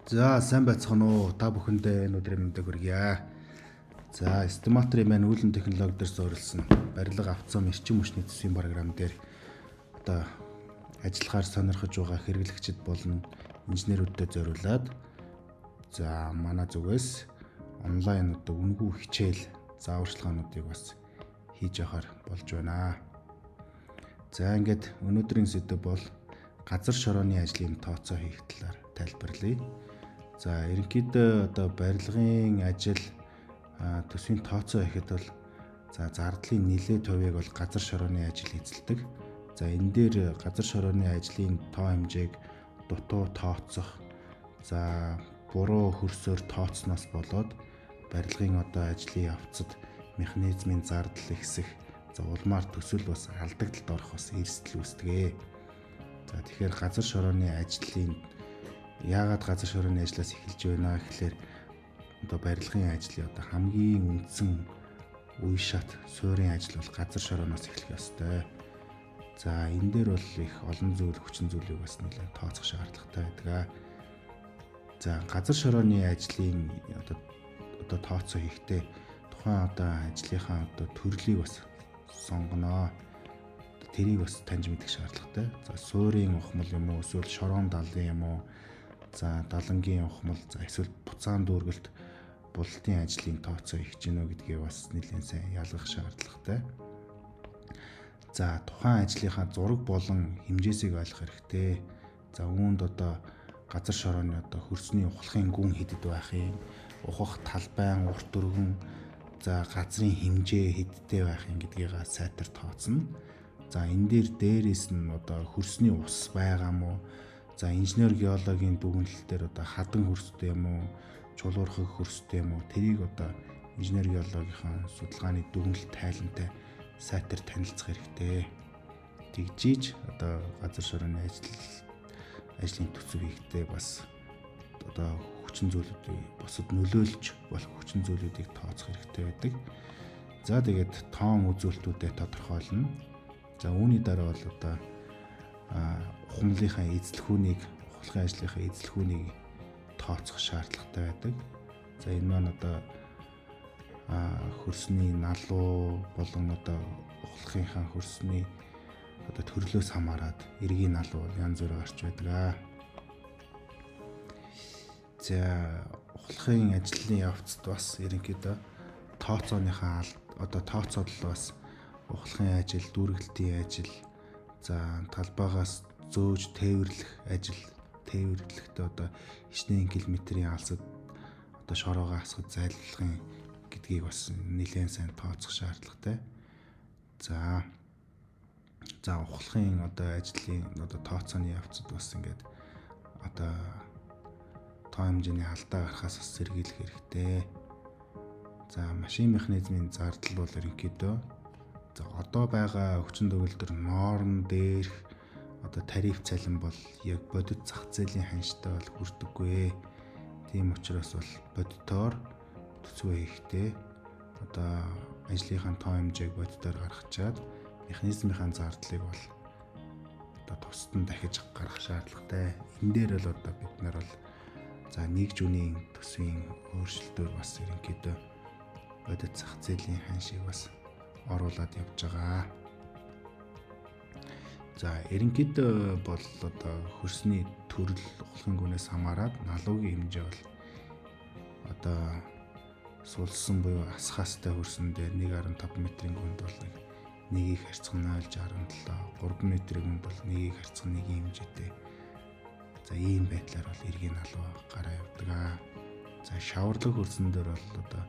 За сайн байцгаана уу? Та бүхэндээ энэ өдрийн мэндийг хүргье. За Estimator маань үүлэн технологи дээр суурилсан барилга автсан эрчим хүчний төсвийн програм дээр одоо ажиллахаар сонирхож байгаа хэрэглэгчид болон инженерүүдэд зориулаад за манай зүгээс онлайн одоо үнэгүй хичээл зааварчилгаануудыг бас хийж явахаар болж байна. За ингээд өнөөдрийн сэдэв бол газар шорооны ажлын тооцоо хийх талаар тайлбарлая. За ерөнхийдөө одоо барилгын ажил төсвийн тооцоо хийхэд бол за зардлын нэлээд хувийг бол газар шорооны ажил эзэлдэг. За энэ дээр газар шорооны ажлын тоо хэмжээг дутуу тооцох, за буруу хөрсөөр тооцсноос болоод барилгын одоо ажлын явцад механизмын зардал ихсэх, за улмаар төсөл бас алдагдлалд орох бас эрсдэл үүсдэг. За тэгэхээр газар шорооны ажлын яагаад газар шорооны ажлаас эхэлж байна гэхээр одоо барилгын ажлын одоо хамгийн үндсэн үе шат суурийн ажил бол газар шорооноос эхлэх ёстой. За энэ дээр бол их олон зүйл хүчин зүйлийг бас нэлээд тооцох шаардлагатай байдаг. За газар шорооны ажлын одоо тооцоо хийхдээ тухайн одоо ажлынхаа одоо төрлийг бас сонгоно. Тэрийг бас таньж мэдэх шаардлагатай. За суурийн ухмал юм уу, эсвэл шороон далын юм уу, за далангийн ухмал, за эсвэл буцаан дүүргэлт бултын ажлын тооцоо хийж гинөө гэдгийг бас нэлээд сайн ялгах шаардлагатай. За тухайн ажлынхаа зураг болон хэмжээсийг ойлгох хэрэгтэй. За үүнд одоо газар шорооны одоо хөрсний ухлахын гүн хэдэд байх юм, ухах талбайн, урт өргөн, за газрын хэмжээ хэдтэй байх юм гэдгийг сайтар тооцно. За энэ дээрээс нь одоо хөрсний ус байгаа мó, за инженер геологийн дүгнэлт дээр одоо хадан хөрстэй юм уу, чулуурхаг хөрстэй юм уу, тэрийг одоо инженер геологийн судалгааны дүгнэлт тайлантай сайтар танилцах хэрэгтэй. Тэгжиж одоо газар шорооны ажлын төсөв хийхдээ бас одоо хүчин зүйлүүдийг босод нөлөөлж болох хүчин зүйлүүдийг тооцох хэрэгтэй байдаг. За тэгээд тоон үзүүлэлтүүдэд тодорхойлно. За үүний дараа бол одоо ухамлынхаа эзлэхүүнийг, ухлахын ажлынхаа эзлэхүүнийг тооцох шаардлагатай байдаг. За энэ маань одоо хөрсний налуу болон одоо ухлахынхаа хөрсний одоо төрлөөс хамаарат эргийн налуу янз бүр гарч байдаг. За ухлахын ажлын явцад бас ерөнхийдөө тооцооныхаа одоо тооцоод л бас ухлахын ажил, дүүргэлтийн ажил, за талбайгаас зөөж тээвэрлэх ажил, тээвэрлэхдээ одоо ичнээн километрийн алсад одоо шороогоо асгаж зайлуулахын гэдгийг бас нэлээд сайн тооцох шаардлагатай. За ухлахын одоо ажлын одоо тооцооны явцад бас ингээд одоо тоо хэмжээний алдаа гарахаас бас сэргийлэх хэрэгтэй. За машин механизмын зардал бол ерөнхийдөө за одоо байгаа хүчин төгөлдөр норм дээрх одоо тариф цалин бол яг бодит зах зээлийн ханштай бол хүрдэггүй. Тийм учраас бол бодитоор төсвөө хийхдээ одоо ажлынхаа тоо хэмжээг бодитоор гаргачаад механизмынхаа зардлыг бол одоо тусад нь дахиж гаргах шаардлагатай. Энэ дээр л одоо бид нар бол за нэгж үнийн төсвийн өөрчлөлтөөр бас ерөнхийдөө бодит зах зээлийн ханшийг бас оруулаад явж байгаа. За ерөнхийдөө бол одоо хөрсний төрөл ухлахын гүнээс хамаарат налуугийн хэмжээ бол одоо сулсан буюу асхаастай хөрсөн дээр 1.5 метрийн гүнд бол 1.067, 3 метрийн гүнд бол 1.1 хэмжээтэй. За ийм байдлаар бол эргийн налуу гараа явдаг. За шаварлаг хөрсөн дээр бол одоо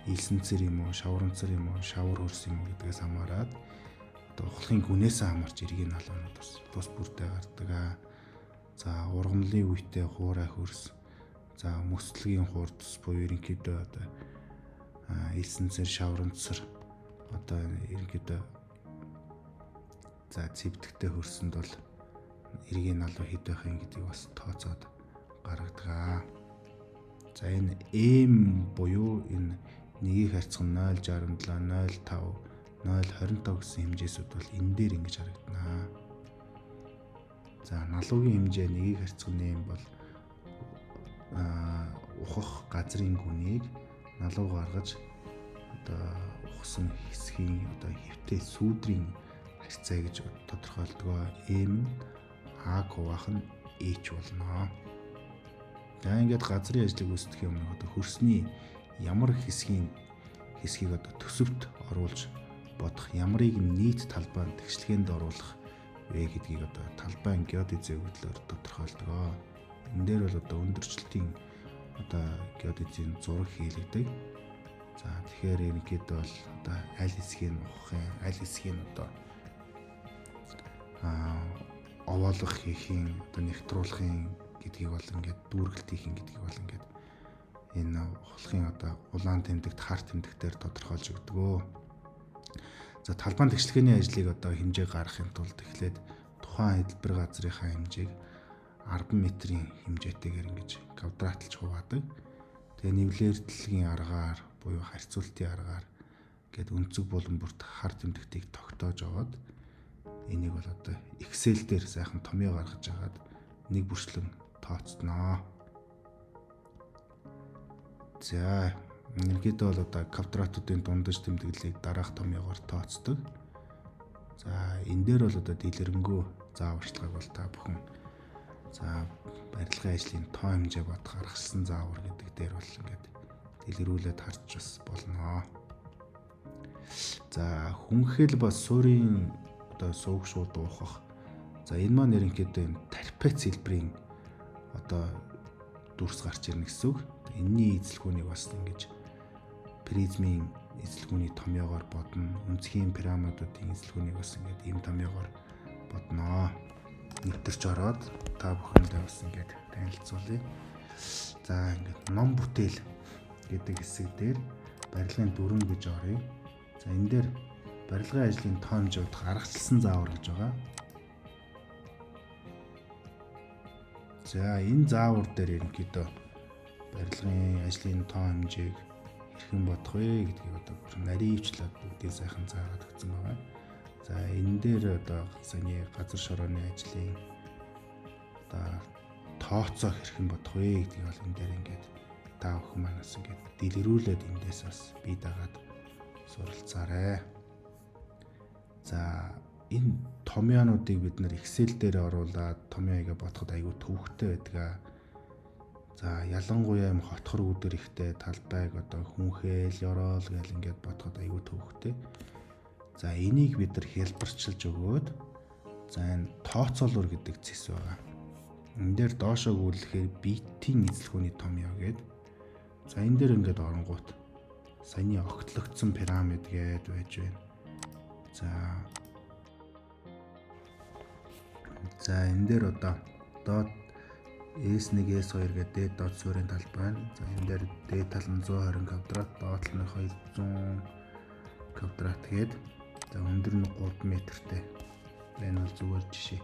илсэнцэр юм уу, шавранцар юм уу, шавар хөрс юм уу гэдгээс хамаарат одоо ухлахын гүнээс хамаарч эргийн налуунууд бас тус бүртээ гардаг. За ургамлын үедээ хуурай хөрс, за мөслөгийн хуурдас буюу ерөнхийдөө одоо илсэнцэр, шавранцар одоо ерөнхийдөө за цэвдэгтэй хөрсөнд бол эргийн налуу хэд байх юм гэдгийг бас тооцоод гаргадаг. За энэ буюу энэ 1.067, 0.5, 0.25 гэсэн хэмжээсүүд бол энэ дээр ингэж харагдана. За налуугийн хэмжээ 1.1 бол ухах газрын гүнийг налуу гаргаж одоо ухсан хэсгийн одоо хэвтэй сүүдрийн харьцаа гэж тодорхойлдог. M А хуваах нь H болно. За ингээд газрын ажлыг үүсгэх юм одоо хөрсний ямар хэсгийг одоо төсөвт оруулж бодох, ямарыг нийт талбайд тэгшлэгэнд оруулах вэ гэдгийг одоо талбайн геодезийн өгдлөөр тодорхойлдог. Энэ дээр бол одоо өндөрчлөлтийн одоо геодезийн зураг хийлэгдэг. За тэгэхээр ерөнхийдөө бол одоо аль хэсгийг ухахын, аль хэсгийг одоо овоолгох хийхин, одоо нэгтруулахын гэдгийг бол ингээд дүүргэлт хийхин гэдгийг бол ингээд энэ ухлахын одоо улаан тэмдэгт, хар тэмдэгтээр тодорхойлж өгдөг. За талбайн тэгшлэгээний ажлыг одоо хэмжээ гаргахын тулд эхлээд тухайн хэлбэр газрынхаа хэмжээг 10 метрийн хэмжээтэйгээр ингэж квадратлж хуваадаг. Тэгээ нэвлэр дэлхийн аргаар буюу харьцуултын аргаар гээд өнцөг булан бүрт хар тэмдэгтийг тогтоож аваад энийг бол одоо Excel дээр сайхан томьёо гаргаж агаад нэг бүрчлэн тооцноо. За ерөнхийдөө бол одоо квадратуудын дундаж тэмдэглэлийг дараах томьёогоор тооцдог. За энэ дээр бол одоо дэлгэрэнгүй зааварчилгааг бол та бүхэн за барилгын ажлын тоо хэмжээ бодох аргачлсан заавар гэдэг дээр бол ингээд дэлгэрүүлээд харж бас болно. За хүнхэл бас суурийн одоо суугшууд уухах. За энэ маань ерөнхийдөө энэ трапец хэлбэрийн одоо дүрс гарч ирнэ гэсэн үг. Энэний эзлэгүүнийг бас ингэж призмын эзлэгүүний томьёогоор бодно. Өнцгийн пирамидуудын эзлэгүүнийг бас ингээд ийм томьёогоор бодноо. Нэвтэрч ороод та бүхэндээ бас ингээд танилцуулъя. За ингээд ном бүтээл гэдэг хэсэг дээр барилгын дүрм гэж оръё. За энэ дээр барилгын ажлын тоо хэмжээ бодох аргачлсан заавар гэж байгаа. За энэ заавар дээр ерөнхийдөө барилгын ажлын тоо хэмжээг хэрхэн бодох вэ гэдгийг одоо нарийн хвчлээд бүгдийг сайхан заагаад өгсөн байгаа. За энэ дээр одоо саяны газар шорооны ажлын одоо тооцоо хэрхэн бодох вэ гэдгийг бол энэ дээр ингээд та бүхэн манаас ингээд дэлгэрүүлээд эндээс бас бие дагаад суралцаарай. За энэ томьёонуудыг бид нэр Excel дээр оруулаад томьёогаа бодоход айгүй төвөгтэй байдаг. За ялангуяа юм хотхор үүдэр ихтэй талбайг одоо хүнхээл, ёроол гэл ингээд бодоход айгүй төвөгтэй. За энийг бид нар хэлбэрчилж өгөөд за энэ тооцоолуур гэдэг зэс байгаа. Энэ дээр доошоо гүйлэхээр битийн эзлэгүүний томьёо гэдэг. За энэ дээр ингээд оронгуут саяны огтлогдсон пирамид гээд байж байна. За энэ дээр одоо доод S1, S2 гэдэг дээд доод суурийн талбай. За энэ дээр дээд тал нь 120 квадрат, доод тал нь 200 квадрат гээд за өндөр нь 3 метртэй. Энэ бол зүгээр жишээ.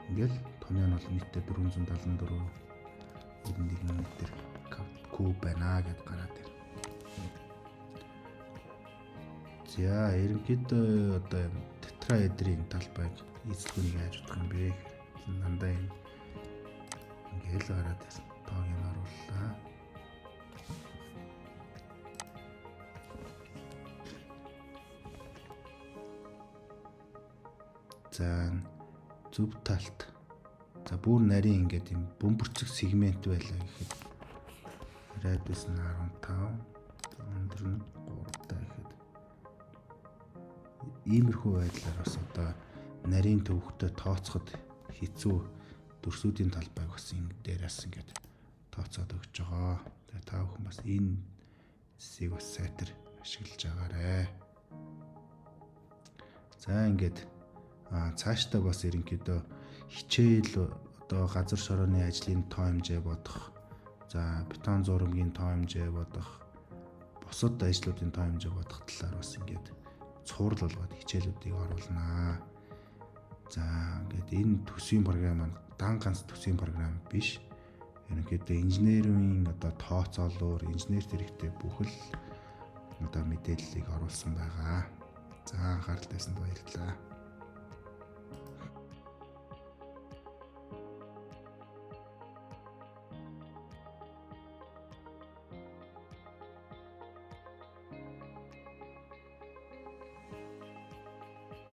Ингээл томьёо нь бол нийтдээ 474 м куб байна гэд гараад ир. За ерөнхийдөө одоо тетраэдрийн талбайг эзлэгүүнийг яаж бодох юм бэ? Дандаа юм ингээл гараад ирсэн. Тоог нь орууллаа. За зөв талт. За бүр нарийн ингээд юм бөмбөрцөг сегмент байлаа гэхэд радиус нь 15, өндөр нь 3 таа гэхэд иймэрхүү байдлаар бас одоо нарийн төвөгтэй тооцоход хэцүү дүрсүүдийн талбайг бас энэ дээрээс ингээд тооцоод өгч байгаа. Тэгээ та бүхэн бас энэ зэсийг бас сайтар ашиглаж агаарэ. За ингээд цаашдаа бас ерөнхийдөө хичээл одоо газар шорооны ажлын тоо хэмжээ бодох, за бетон зурмгийн тоо хэмжээ бодох, бусад ажлуудын тоо хэмжээ бодох талаар бас ингээд цуврал болгоод хичээлүүдийг оруулнаа. За ингээд энэ төсвийн програм маань дан ганц төсвийн програм биш. Ерөнхийдөө инженерийн одоо тооцоолоор инженерт хэрэгтэй бүхэл одоо мэдээллийг оруулсан байгаа. За анхаарал тавьсанд баярлалаа.